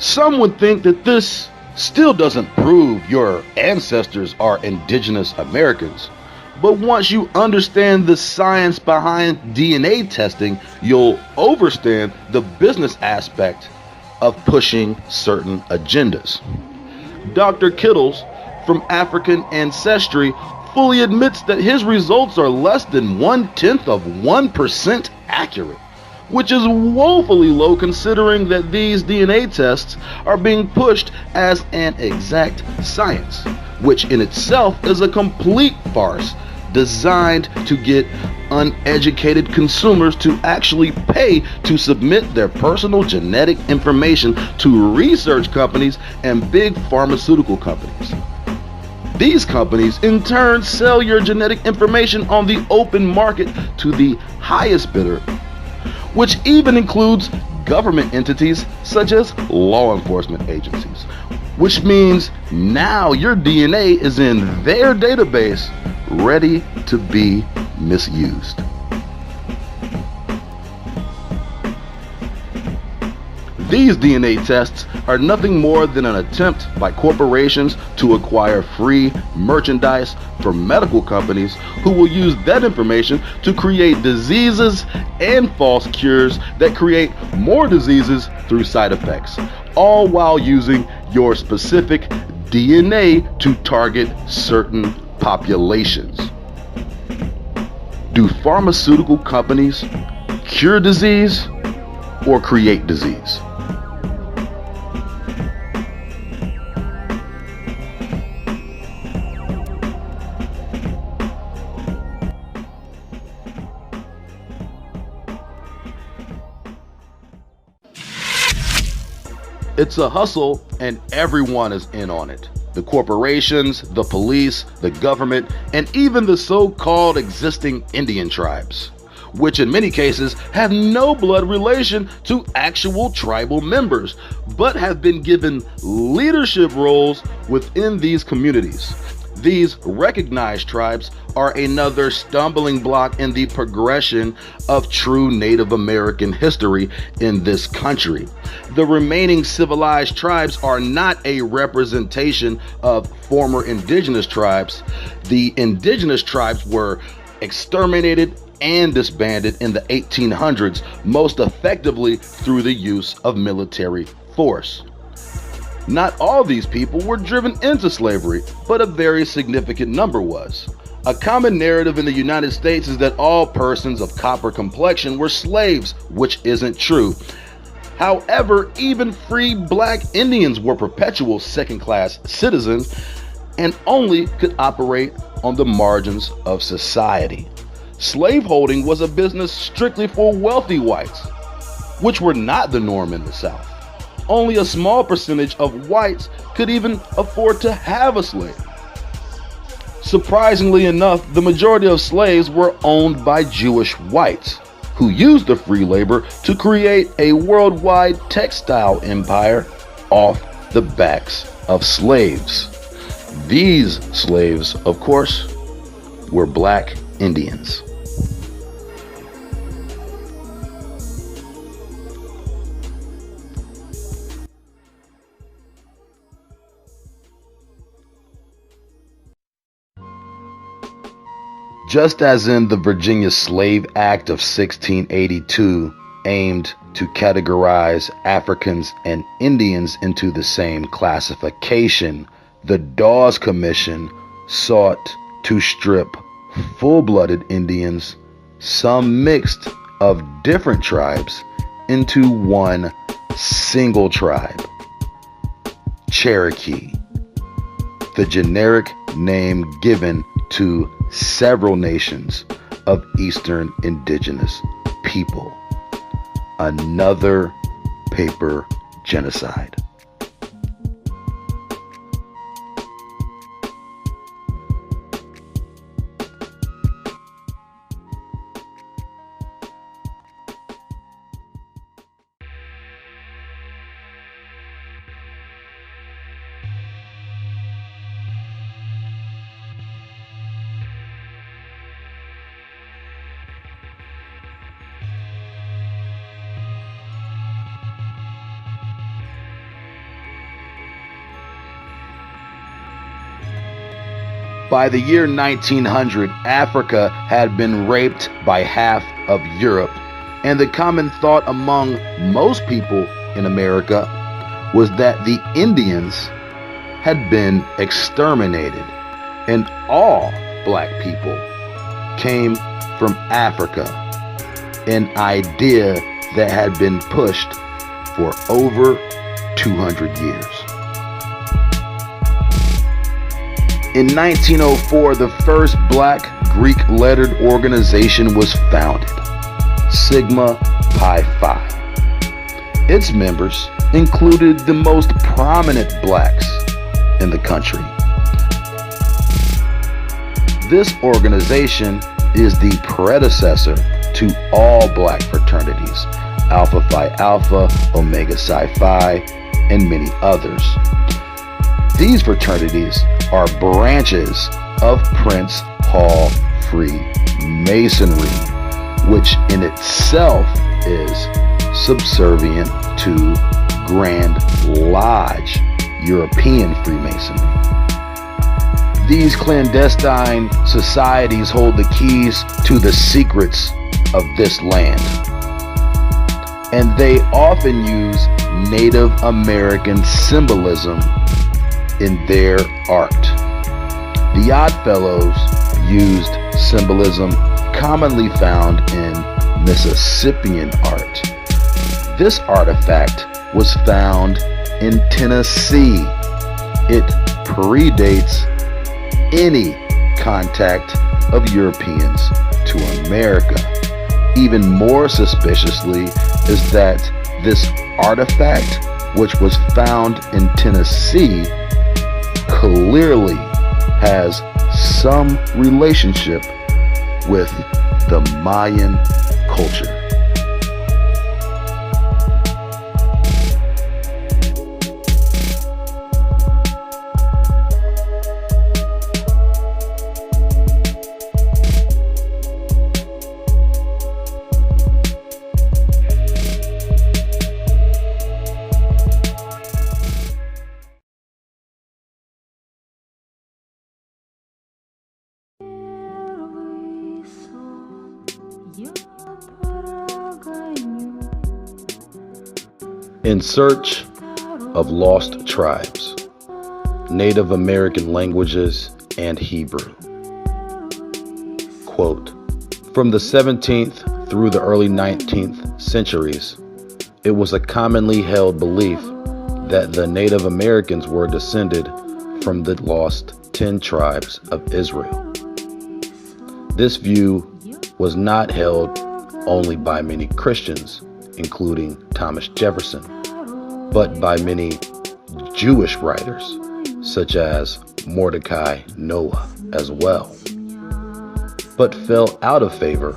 Some would think that this still doesn't prove your ancestors are indigenous Americans. But once you understand the science behind DNA testing, you'll understand the business aspect of pushing certain agendas. Dr. Kittles, from African ancestry, fully admits that his results are less than 1/10 of 1% accurate, which is woefully low considering that these DNA tests are being pushed as an exact science, which in itself is a complete farce designed to get uneducated consumers to actually pay to submit their personal genetic information to research companies and big pharmaceutical companies. These companies in turn sell your genetic information on the open market to the highest bidder, which even includes government entities such as law enforcement agencies, which means now your DNA is in their database ready to be misused. These DNA tests are nothing more than an attempt by corporations to acquire free merchandise for medical companies who will use that information to create diseases and false cures that create more diseases through side effects, all while using your specific DNA to target certain populations. Do pharmaceutical companies cure disease or create disease? It's a hustle and everyone is in on it. The corporations, the police, the government, and even the so-called existing Indian tribes, which in many cases have no blood relation to actual tribal members, but have been given leadership roles within these communities. These recognized tribes are another stumbling block in the progression of true Native American history in this country. The remaining civilized tribes are not a representation of former indigenous tribes. The indigenous tribes were exterminated and disbanded in the 1800s, most effectively through the use of military force. Not all these people were driven into slavery, but a very significant number was. A common narrative in the United States is that all persons of copper complexion were slaves, which isn't true. However, even free black Indians were perpetual second-class citizens and only could operate on the margins of society. Slaveholding was a business strictly for wealthy whites, which were not the norm in the South. Only a small percentage of whites could even afford to have a slave. Surprisingly enough, the majority of slaves were owned by Jewish whites, who used the free labor to create a worldwide textile empire off the backs of slaves. These slaves, of course, were black Indians. Just as in the Virginia Slave Act of 1682 aimed to categorize Africans and Indians into the same classification, the Dawes Commission sought to strip full-blooded Indians, some mixed of different tribes, into one single tribe, Cherokee, the generic name given to several nations of Eastern indigenous people. Another paper genocide. By the year 1900, Africa had been raped by half of Europe, and the common thought among most people in America was that the Indians had been exterminated, and all black people came from Africa, an idea that had been pushed for over 200 years. In 1904, the first black Greek lettered organization was founded, Sigma Pi Phi. Its members included the most prominent blacks in the country. This organization is the predecessor to all black fraternities, Alpha Phi Alpha, Omega Psi Phi, and many others. These fraternities are branches of Prince Hall Freemasonry, which in itself is subservient to Grand Lodge European Freemasonry. These clandestine societies hold the keys to the secrets of this land, and they often use Native American symbolism in their art. The Oddfellows used symbolism commonly found in Mississippian art. This artifact was found in Tennessee. It predates any contact of Europeans to America. Even more suspiciously is that this artifact, which was found in Tennessee, clearly has some relationship with the Mayan culture. In Search of Lost Tribes, Native American Languages and Hebrew. Quote, from the 17th through the early 19th centuries, it was a commonly held belief that the Native Americans were descended from the lost 10 tribes of Israel. This view was not held only by many Christians, including Thomas Jefferson, but by many Jewish writers, such as Mordecai Noah as well, but fell out of favor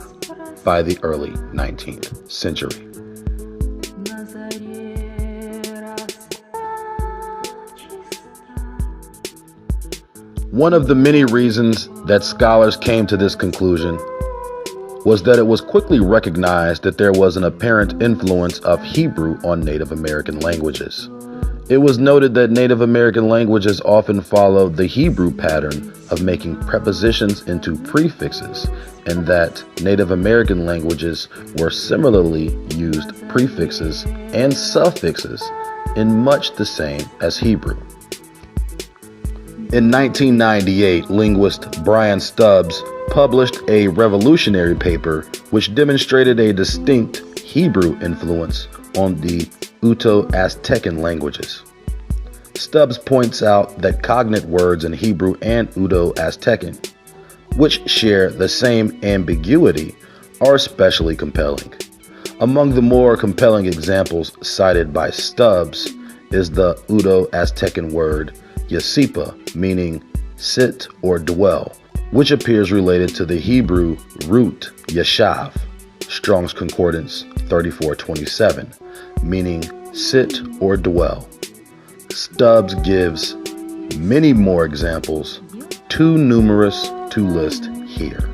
by the early 19th century. One of the many reasons that scholars came to this conclusion was that it was quickly recognized that there was an apparent influence of Hebrew on Native American languages. It was noted that Native American languages often followed the Hebrew pattern of making prepositions into prefixes, and that Native American languages were similarly used prefixes and suffixes in much the same as Hebrew. In 1998, linguist Brian Stubbs published a revolutionary paper which demonstrated a distinct Hebrew influence on the Uto-Aztecan languages. Stubbs points out that cognate words in Hebrew and Uto-Aztecan, which share the same ambiguity, are especially compelling. Among the more compelling examples cited by Stubbs is the Uto-Aztecan word Yasipa, meaning sit or dwell, which appears related to the Hebrew root yashav, Strong's Concordance 3427, meaning sit or dwell. Stubbs gives many more examples, too numerous to list here.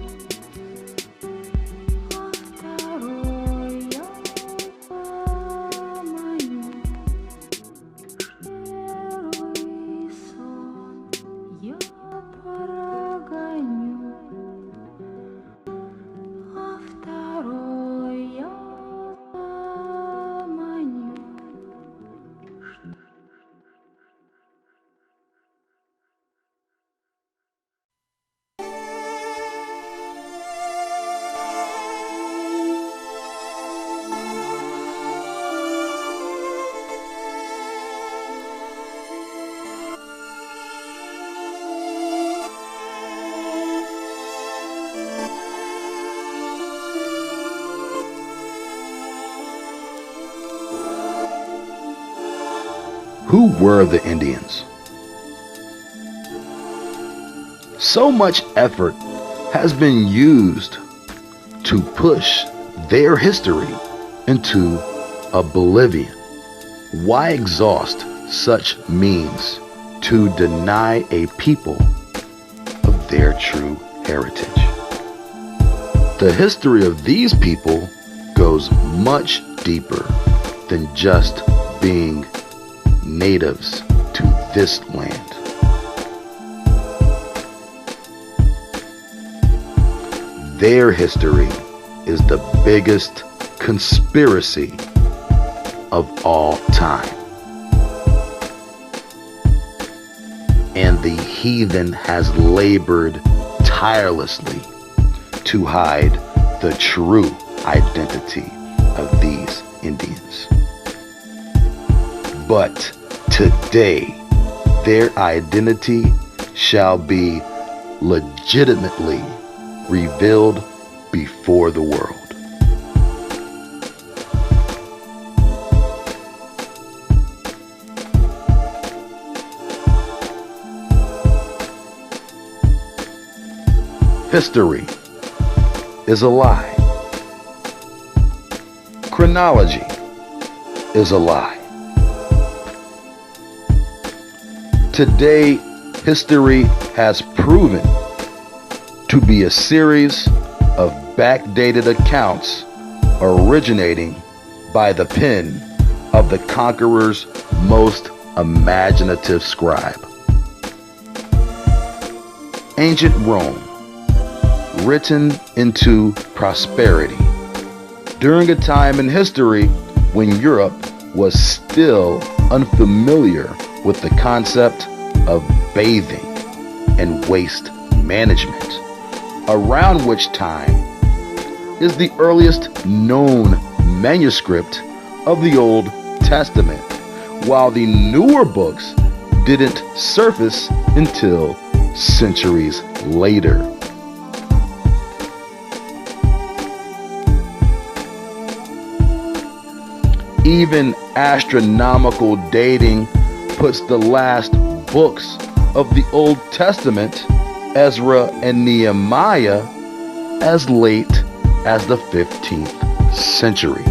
who were the Indians? So much effort has been used to push their history into oblivion. Why exhaust such means to deny a people of their true heritage? The history of these people goes much deeper than just being natives to this land. Their history is the biggest conspiracy of all time. And the heathen has labored tirelessly to hide the true identity of these Indians. But today, their identity shall be legitimately revealed before the world. History is a lie. Chronology is a lie. Today, history has proven to be a series of backdated accounts originating by the pen of the conqueror's most imaginative scribe. Ancient Rome, written into prosperity during a time in history when Europe was still unfamiliar with the concept of bathing and waste management, around which time is the earliest known manuscript of the Old Testament, while the newer books didn't surface until centuries later. Even astronomical dating puts the last books of the Old Testament, Ezra and Nehemiah, as late as the 15th century.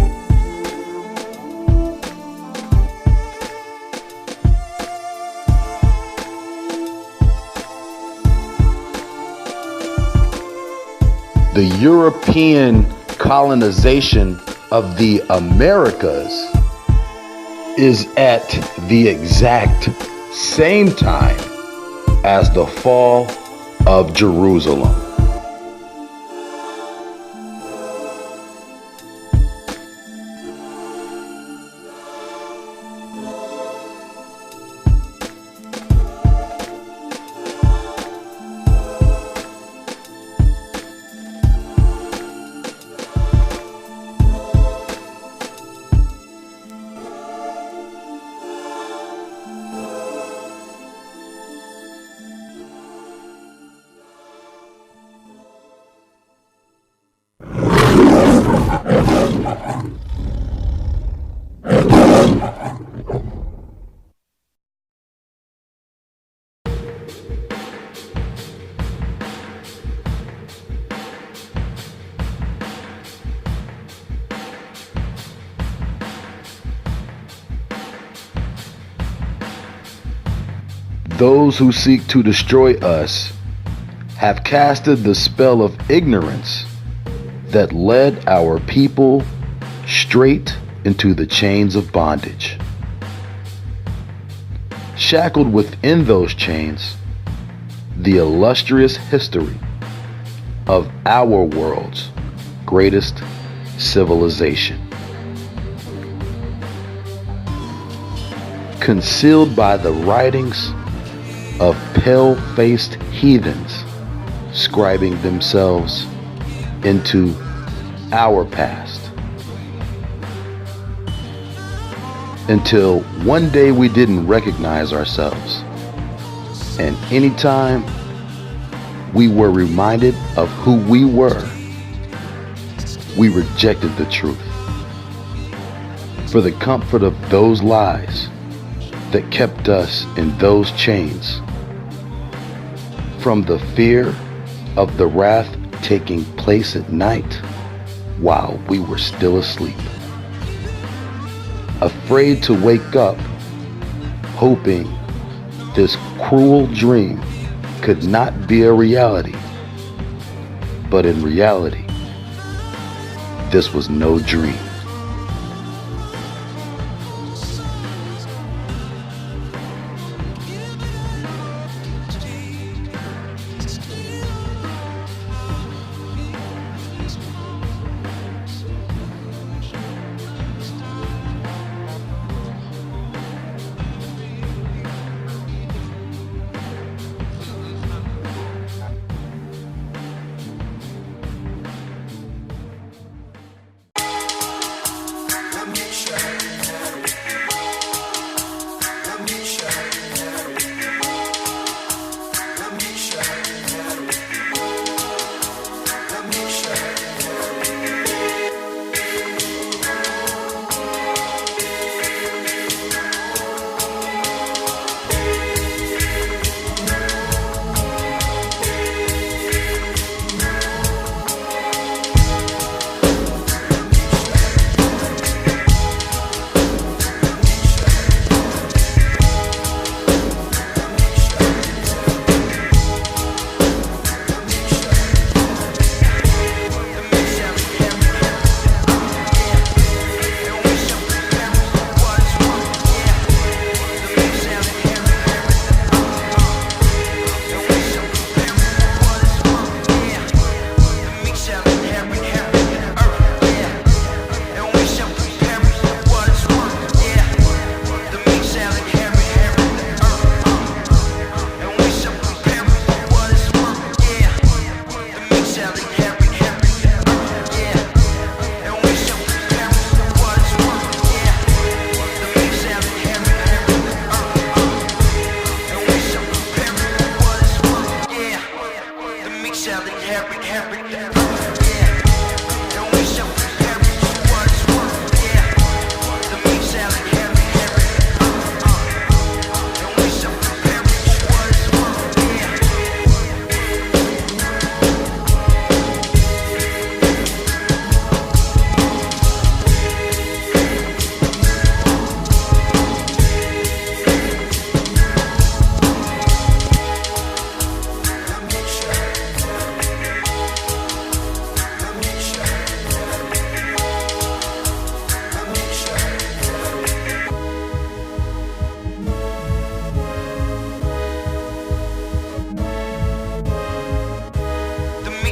The European colonization of the Americas is at the exact same time as the fall of Jerusalem. Those who seek to destroy us have casted the spell of ignorance that led our people straight into the chains of bondage. Shackled within those chains, the illustrious history of our world's greatest civilization. Concealed by the writings of pale-faced heathens scribing themselves into our past. Until one day we didn't recognize ourselves. And anytime we were reminded of who we were, we rejected the truth. For the comfort of those lies, that kept us in those chains. From the fear of the wrath taking place at night while we were still asleep. Afraid to wake up, hoping this cruel dream could not be a reality. But in reality, this was no dream.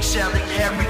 Selling every